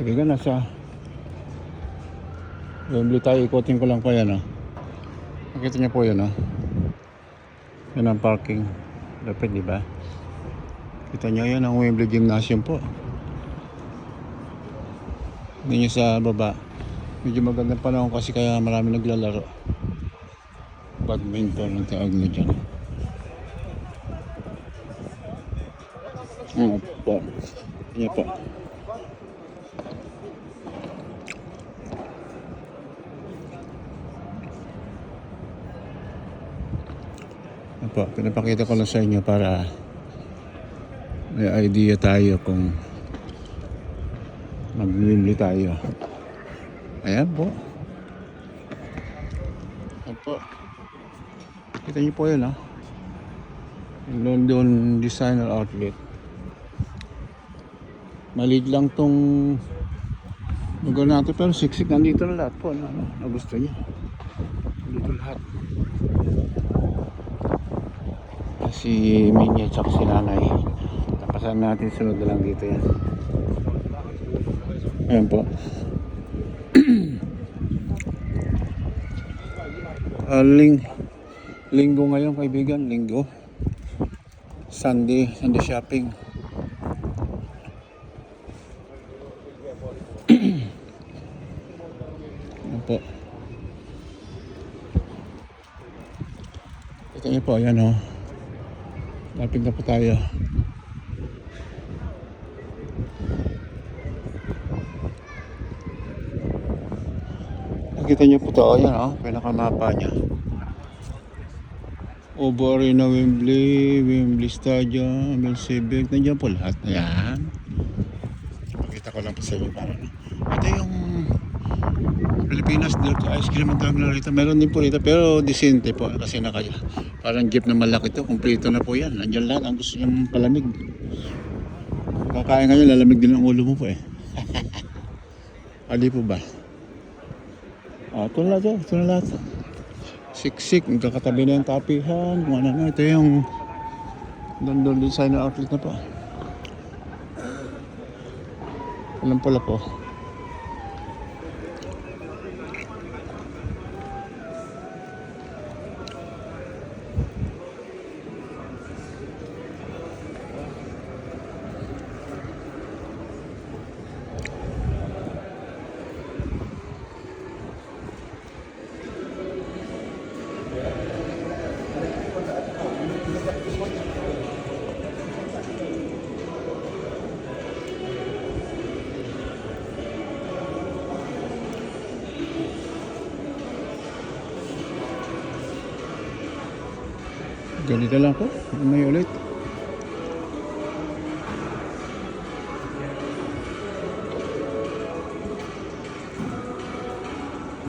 Kaibigan, nasa Wembley tayo. Ikotin ko lang po yan, oh. Nakita niyo po yan, oh. Yan ang parking. Lapit, di ba? Kita niyo yan ang Wembley Gymnasium po. Hindi niyo sa baba. Medyo magandang panahon kasi kaya marami naglalaro. Badminton ang tawag na dyan. Po. Yan po. Po, pinapakita ko lang sa inyo para may idea tayo kung magbibili tayo. Ayan po. Ayan po. Kita niyo po yun, ha? London Designer Outlet. Maliit lang tong lugar natin pero siksik. Nandito na lahat po. Ano gusto niyo? Nandito lahat. Si Minya at si Nanay. Tapasan natin, sunod na lang dito yan. Ayan po. Linggo ngayon, kaibigan. Linggo. Sunday shopping. Ayan po. Ito niyo po, ayan, oh. Lapit na po tayo. Nakita niyo po ito, ayan, oh, pinakamapa niya. Obo Arena, Wembley Stadium, Wembley Civic, nandiyan po lahat. Ayan. Pakita ko lang po sa inyo para. Ito yung Pilipinas Dirt Ice Cream Terminal rito. Meron din po rito pero disente po kasi nakaya. Parang jeep na malaki to. Kompleto na po yan. Nandiyan lahat. Ang gusto niyong palamig. Kakain ngayon, lalamig din ang ulo mo po eh. Ali po ba? Ito na lahat. Ito na lahat. Siksik. Magkakatabi na yung tapihan. Kung ano na. Ito yung London Designer Outlet na po. Alam pala po. Ganito lang po. May ulit.